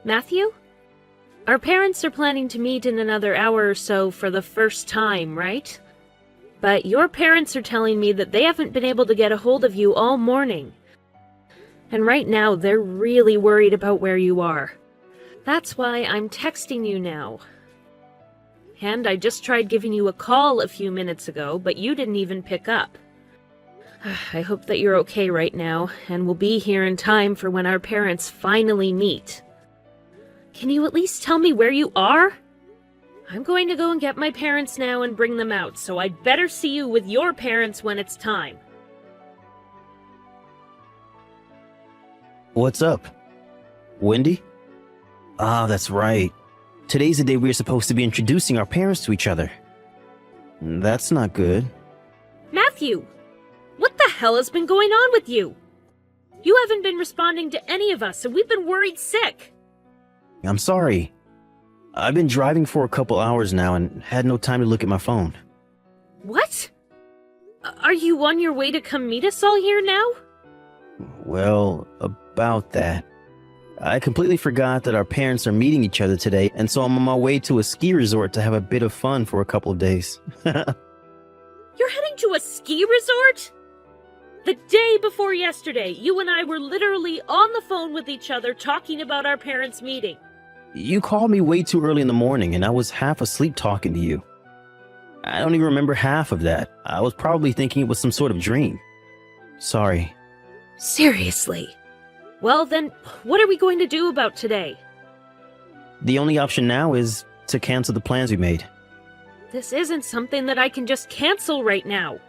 Matthew? Our parents are planning to meet in another hour or so for the first time, right? But your parents are telling me that they haven't been able to get a hold of you all morning. And right now, they're really worried about where you are. That's why I'm texting you now. And I just tried giving you a call a few minutes ago, but you didn't even pick up. I hope that you're okay right now, and will be here in time for when our parents finally meet. Can you at least tell me where you are? I'm going to go and get my parents now and bring them out, so I'd better see you with your parents when it's time. What's up? Wendy? Ah, that's right. Today's the day we're supposed to be introducing our parents to each other. That's not good. Matthew! What the hell has been going on with you? You haven't been responding to any of us, and we've been worried sick. I'm sorry. I've been driving for a couple hours now and had no time to look at my phone. What? Are you on your way to come meet us all here now? Well, about that. I completely forgot that our parents are meeting each other today, and so I'm on my way to a ski resort to have a bit of fun for a couple of days. You're heading to a ski resort? The day before yesterday, you and I were literally on the phone with each other talking about our parents' meeting. You called me way too early in the morning, and I was half asleep talking to you. I don't even remember half of that. I was probably thinking it was some sort of dream. Sorry. Seriously? Well then, what are we going to do about today? The only option now is to cancel the plans we made. This isn't something that I can just cancel right now.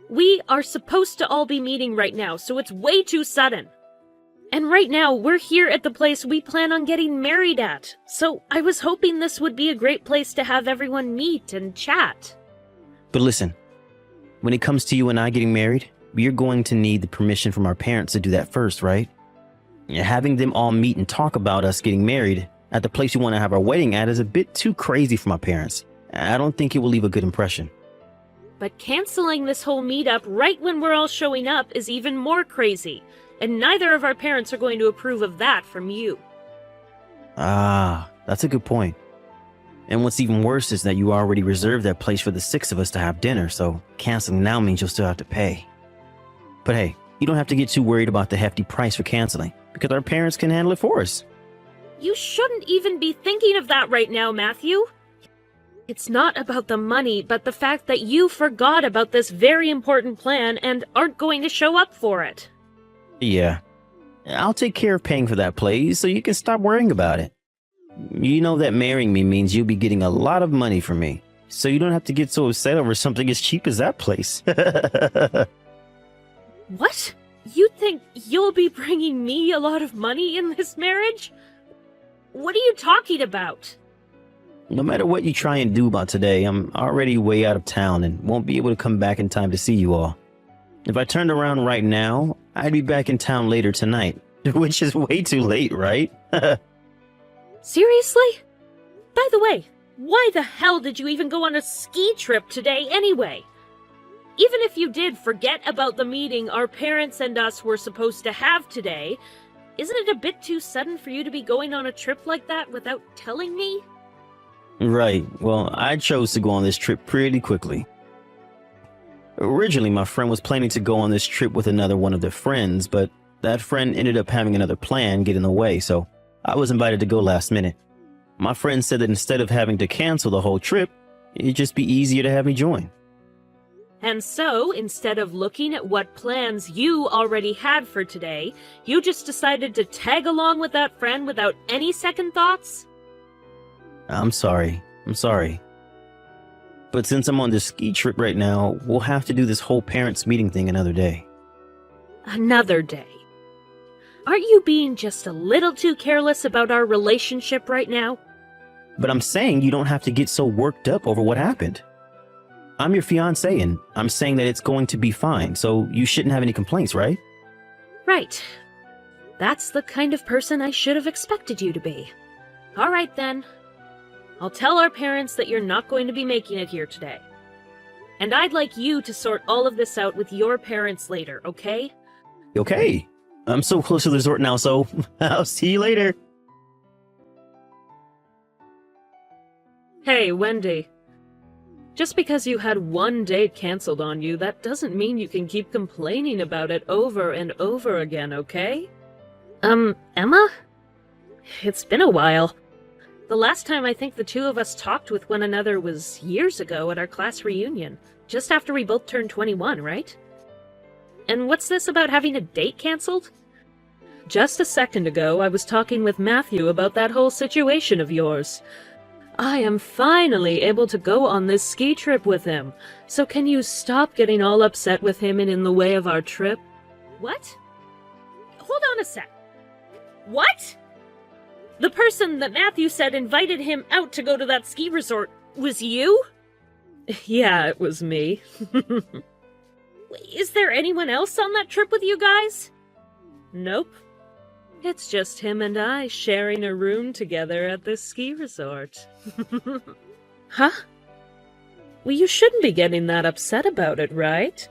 We are supposed to all be meeting right now, so it's way too sudden. And right now, we're here at the place we plan on getting married at, so I was hoping this would be a great place to have everyone meet and chat. But listen, when it comes to you and I getting married, we're going to need the permission from our parents to do that first, right? Having them all meet and talk about us getting married at the place we want to have our wedding at is a bit too crazy for my parents. I don't think it will leave a good impression. But canceling this whole meetup right when we're all showing up is even more crazy, and neither of our parents are going to approve of that from you. Ah, that's a good point. And what's even worse is that you already reserved that place for the 6 of us to have dinner, so canceling now means you'll still have to pay. But hey, you don't have to get too worried about the hefty price for canceling, because our parents can handle it for us. You shouldn't even be thinking of that right now, Matthew. It's not about the money, but the fact that you forgot about this very important plan and aren't going to show up for it. Yeah, I'll take care of paying for that place so you can stop worrying about it. You know that marrying me means you'll be getting a lot of money from me, so you don't have to get so upset over something as cheap as that place. What? You think you'll be bringing me a lot of money in this marriage? What are you talking about? No matter what you try and do about today, I'm already way out of town and won't be able to come back in time to see you all. If I turned around right now, I'd be back in town later tonight, which is way too late, right? Seriously? By the way, why the hell did you even go on a ski trip today anyway? Even if you did forget about the meeting our parents and us were supposed to have today, isn't it a bit too sudden for you to be going on a trip like that without telling me? Right, well, I chose to go on this trip pretty quickly. Originally, my friend was planning to go on this trip with another one of their friends, but that friend ended up having another plan get in the way, so I was invited to go last minute. My friend said that instead of having to cancel the whole trip, it'd just be easier to have me join. And so, instead of looking at what plans you already had for today, you just decided to tag along with that friend without any second thoughts? I'm sorry. But since I'm on this ski trip right now, we'll have to do this whole parents meeting thing another day. Another day? Aren't you being just a little too careless about our relationship right now? But I'm saying you don't have to get so worked up over what happened. I'm your fiancé, and I'm saying that it's going to be fine, so you shouldn't have any complaints, right? Right. That's the kind of person I should have expected you to be. All right, then. I'll tell our parents that you're not going to be making it here today. And I'd like you to sort all of this out with your parents later, okay? Okay. I'm so close to the resort now, so I'll see you later. Hey, Wendy. Just because you had one date canceled on you, that doesn't mean you can keep complaining about it over and over again, okay? Emma? It's been a while. The last time I think the two of us talked with one another was years ago at our class reunion, just after we both turned 21, right? And what's this about having a date canceled? Just a second ago, I was talking with Matthew about that whole situation of yours. I am finally able to go on this ski trip with him, so can you stop getting all upset with him and in the way of our trip? What? Hold on a sec. What? The person that Matthew said invited him out to go to that ski resort was you? Yeah, it was me. Is there anyone else on that trip with you guys? Nope. It's just him and I sharing a room together at this ski resort. Huh? Well, you shouldn't be getting that upset about it, right?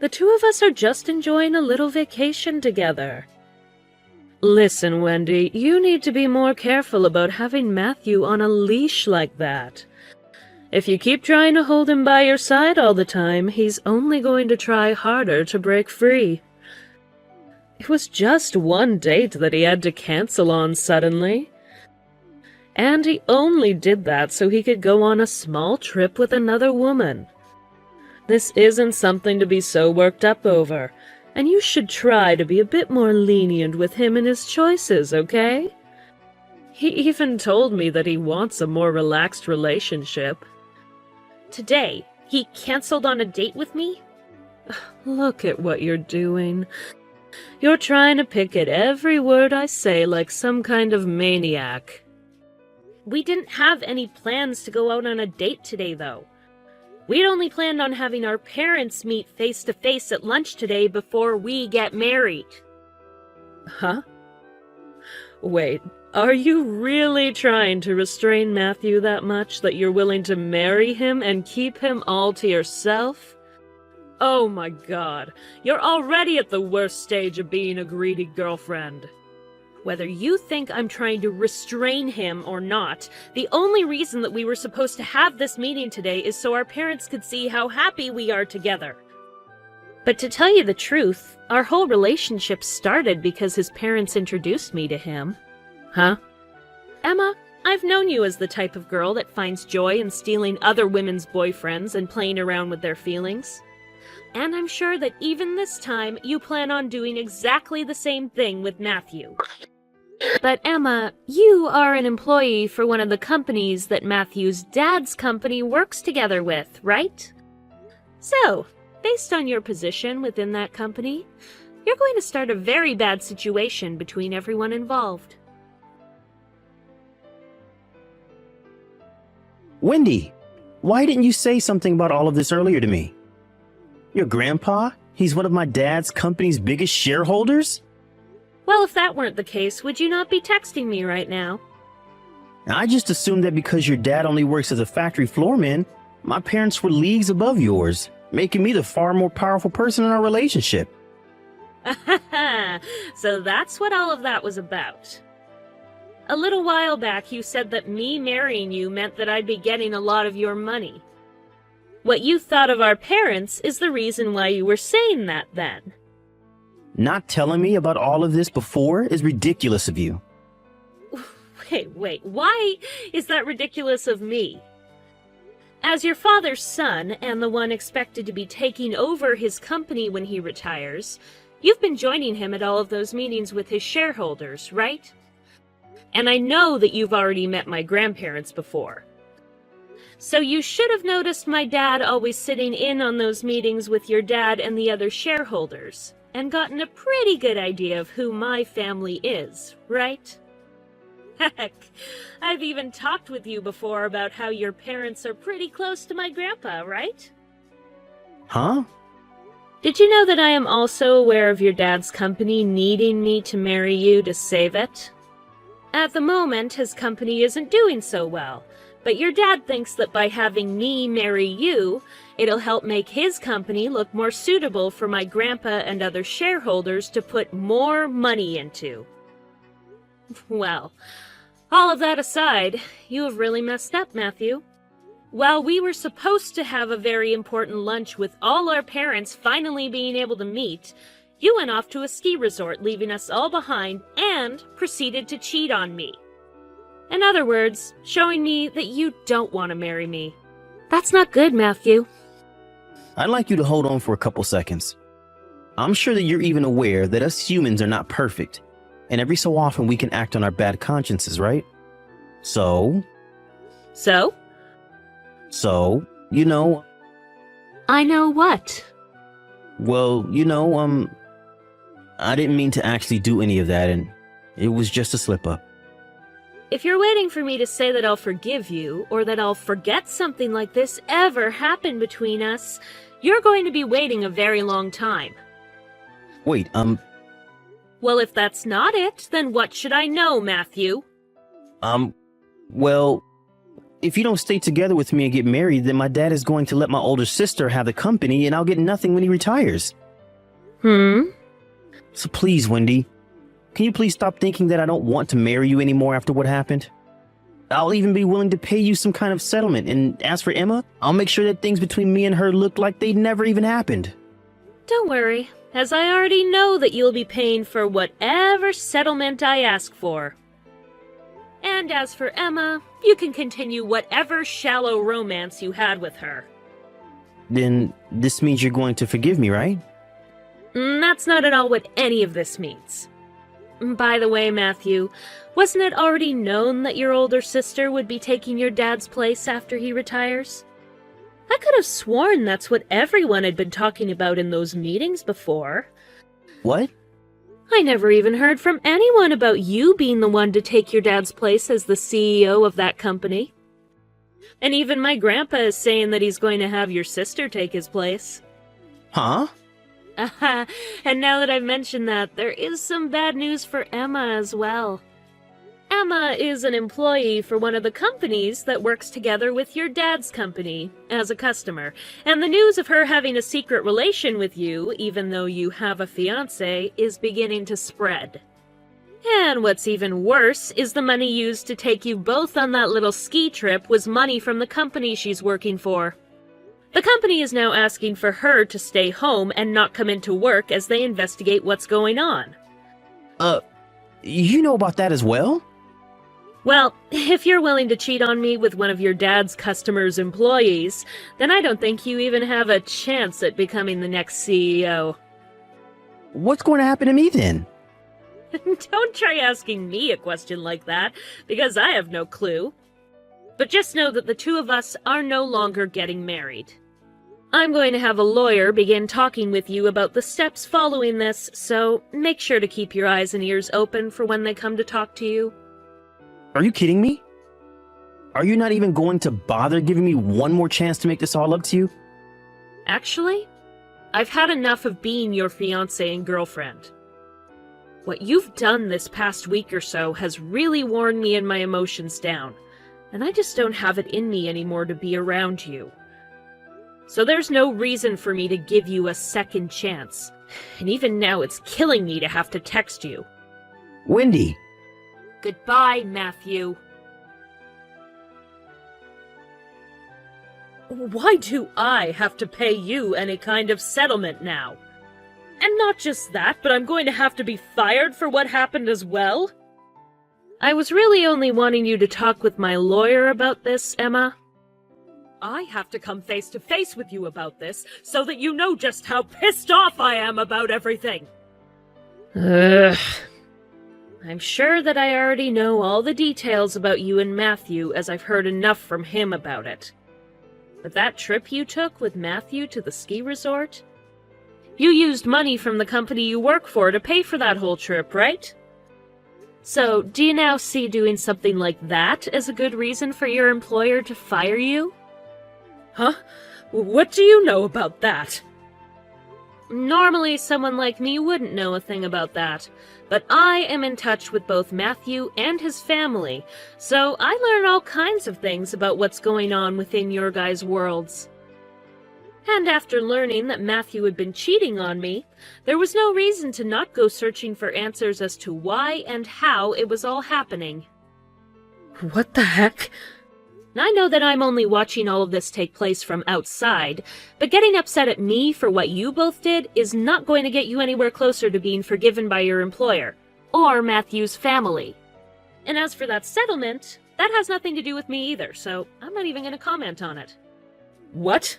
The two of us are just enjoying a little vacation together. Listen, Wendy, you need to be more careful about having Matthew on a leash like that. If you keep trying to hold him by your side all the time, he's only going to try harder to break free. It was just one date that he had to cancel on suddenly. And he only did that so he could go on a small trip with another woman. This isn't something to be so worked up over, and you should try to be a bit more lenient with him and his choices, okay? He even told me that he wants a more relaxed relationship. Today, he canceled on a date with me? Look at what you're doing. You're trying to pick at every word I say like some kind of maniac. We didn't have any plans to go out on a date today, though. We'd only planned on having our parents meet face-to-face at lunch today before we get married. Huh? Wait, are you really trying to restrain Matthew that much that you're willing to marry him and keep him all to yourself? Oh my God, you're already at the worst stage of being a greedy girlfriend. Whether you think I'm trying to restrain him or not, the only reason that we were supposed to have this meeting today is so our parents could see how happy we are together. But to tell you the truth, our whole relationship started because his parents introduced me to him. Huh? Emma, I've known you as the type of girl that finds joy in stealing other women's boyfriends and playing around with their feelings. And I'm sure that even this time, you plan on doing exactly the same thing with Matthew. But Emma, you are an employee for one of the companies that Matthew's dad's company works together with, right? So, based on your position within that company, you're going to start a very bad situation between everyone involved. Wendy, why didn't you say something about all of this earlier to me? Your grandpa? He's one of my dad's company's biggest shareholders? Well, if that weren't the case, would you not be texting me right now? I just assumed that because your dad only works as a factory floorman, my parents were leagues above yours, making me the far more powerful person in our relationship. So that's what all of that was about. A little while back, you said that me marrying you meant that I'd be getting a lot of your money. What you thought of our parents is the reason why you were saying that then. Not telling me about all of this before is ridiculous of you. Wait, why is that ridiculous of me? As your father's son, and the one expected to be taking over his company when he retires, you've been joining him at all of those meetings with his shareholders, right? And I know that you've already met my grandparents before. So you should have noticed my dad always sitting in on those meetings with your dad and the other shareholders, and gotten a pretty good idea of who my family is, right? Heck, I've even talked with you before about how your parents are pretty close to my grandpa, right? Huh? Did you know that I am also aware of your dad's company needing me to marry you to save it? At the moment, his company isn't doing so well. But your dad thinks that by having me marry you, it'll help make his company look more suitable for my grandpa and other shareholders to put more money into. Well, All of that aside, you have really messed up, Matthew. While we were supposed to have a very important lunch with all our parents finally being able to meet, you went off to a ski resort, leaving us all behind, and proceeded to cheat on me. In other words, showing me that you don't want to marry me. That's not good, Matthew. I'd like you to hold on for a couple seconds. I'm sure that you're even aware that us humans are not perfect, and every so often we can act on our bad consciences, right? So, you know... I know what? Well, I didn't mean to actually do any of that, and it was just a slip-up. If you're waiting for me to say that I'll forgive you, or that I'll forget something like this ever happened between us, you're going to be waiting a very long time. Wait, Well, if that's not it, then what should I know, Matthew? Well, if you don't stay together with me and get married, then my dad is going to let my older sister have the company, and I'll get nothing when he retires. So please, Wendy, can you please stop thinking that I don't want to marry you anymore after what happened? I'll even be willing to pay you some kind of settlement, and as for Emma, I'll make sure that things between me and her look like they never even happened. Don't worry, as I already know that you'll be paying for whatever settlement I ask for. And as for Emma, you can continue whatever shallow romance you had with her. Then this means you're going to forgive me, right? That's not at all what any of this means. By the way, Matthew, wasn't it already known that your older sister would be taking your dad's place after he retires? I could have sworn that's what everyone had been talking about in those meetings before. What? I never even heard from anyone about you being the one to take your dad's place as the CEO of that company. And even my grandpa is saying that he's going to have your sister take his place. Huh? And now that I've mentioned that, there is some bad news for Emma as well. Emma is an employee for one of the companies that works together with your dad's company as a customer, and the news of her having a secret relation with you, even though you have a fiancé, is beginning to spread. And what's even worse is the money used to take you both on that little ski trip was money from the company she's working for. The company is now asking for her to stay home and not come into work as they investigate what's going on. You know about that as well? Well, if you're willing to cheat on me with one of your dad's customers' employees, then I don't think you even have a chance at becoming the next CEO. What's going to happen to me then? Don't try asking me a question like that, because I have no clue. But just know that the two of us are no longer getting married. I'm going to have a lawyer begin talking with you about the steps following this, so make sure to keep your eyes and ears open for when they come to talk to you. Are you kidding me? Are you not even going to bother giving me one more chance to make this all up to you? Actually, I've had enough of being your fiancé and girlfriend. What you've done this past week or so has really worn me and my emotions down, and I just don't have it in me anymore to be around you. So there's no reason for me to give you a second chance, and even now it's killing me to have to text you. Wendy! Goodbye, Matthew. Why do I have to pay you any kind of settlement now? And not just that, but I'm going to have to be fired for what happened as well? I was really only wanting you to talk with my lawyer about this, Emma. I have to come face to face with you about this so that you know just how pissed off I am about everything. Ugh. I'm sure that I already know all the details about you and Matthew, as I've heard enough from him about it. But that trip you took with Matthew to the ski resort? You used money from the company you work for to pay for that whole trip, right? So, do you now see doing something like that as a good reason for your employer to fire you? Huh? What do you know about that? Normally, someone like me wouldn't know a thing about that, but I am in touch with both Matthew and his family, so I learn all kinds of things about what's going on within your guys' worlds. And after learning that Matthew had been cheating on me, there was no reason to not go searching for answers as to why and how it was all happening. What the heck? I know that I'm only watching all of this take place from outside, but getting upset at me for what you both did is not going to get you anywhere closer to being forgiven by your employer, or Matthew's family. And as for that settlement, that has nothing to do with me either, so I'm not even going to comment on it. What?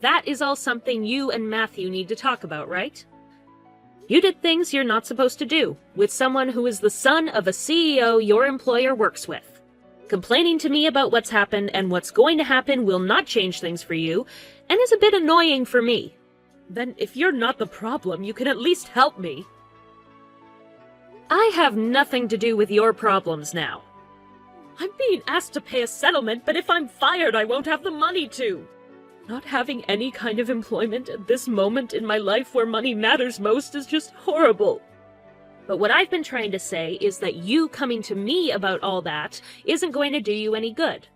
That is all something you and Matthew need to talk about, right? You did things you're not supposed to do, with someone who is the son of a CEO your employer works with. Complaining to me about what's happened and what's going to happen will not change things for you, and is a bit annoying for me. Then if you're not the problem, you can at least help me. I have nothing to do with your problems now. I'm being asked to pay a settlement, but if I'm fired, I won't have the money to. Not having any kind of employment at this moment in my life where money matters most is just horrible. But what I've been trying to say is that you coming to me about all that isn't going to do you any good.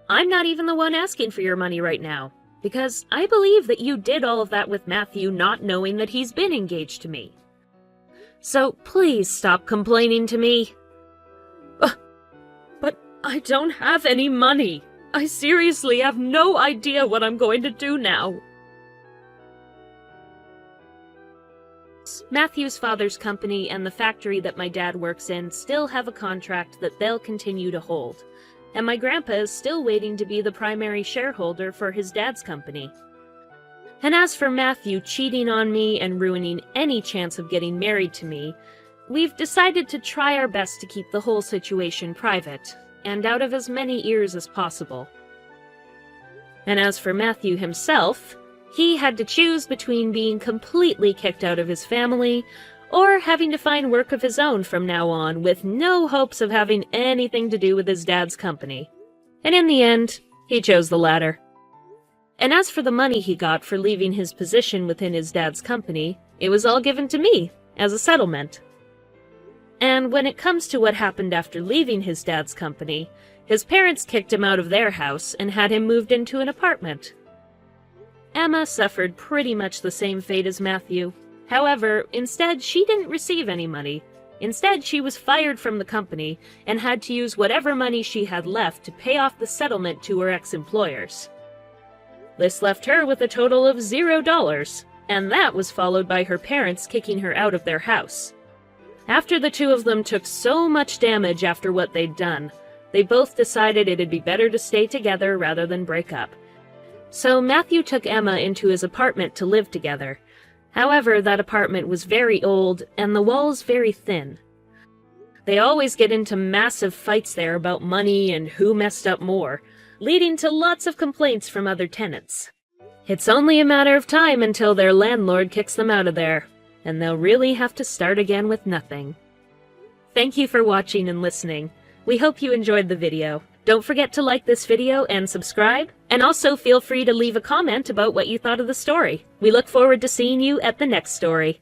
I'm not even the one asking for your money right now, because I believe that you did all of that with Matthew not knowing that he's been engaged to me. So please stop complaining to me. But I don't have any money. I seriously have no idea what I'm going to do now. Matthew's father's company and the factory that my dad works in still have a contract that they'll continue to hold, and my grandpa is still waiting to be the primary shareholder for his dad's company. And as for Matthew cheating on me and ruining any chance of getting married to me, we've decided to try our best to keep the whole situation private, and out of as many ears as possible. And as for Matthew himself, he had to choose between being completely kicked out of his family, or having to find work of his own from now on with no hopes of having anything to do with his dad's company. And in the end, he chose the latter. And as for the money he got for leaving his position within his dad's company, it was all given to me, as a settlement. And when it comes to what happened after leaving his dad's company, his parents kicked him out of their house and had him moved into an apartment. Emma suffered pretty much the same fate as Matthew. However, instead she didn't receive any money. Instead, she was fired from the company and had to use whatever money she had left to pay off the settlement to her ex-employers. This left her with a total of $0, and that was followed by her parents kicking her out of their house. After the two of them took so much damage after what they'd done, they both decided it'd be better to stay together rather than break up. So Matthew took Emma into his apartment to live together. However, that apartment was very old and the walls very thin. They always get into massive fights there about money and who messed up more, leading to lots of complaints from other tenants. It's only a matter of time until their landlord kicks them out of there, and they'll really have to start again with nothing. Thank you for watching and listening. We hope you enjoyed the video. Don't forget to like this video and subscribe, and also feel free to leave a comment about what you thought of the story. We look forward to seeing you at the next story.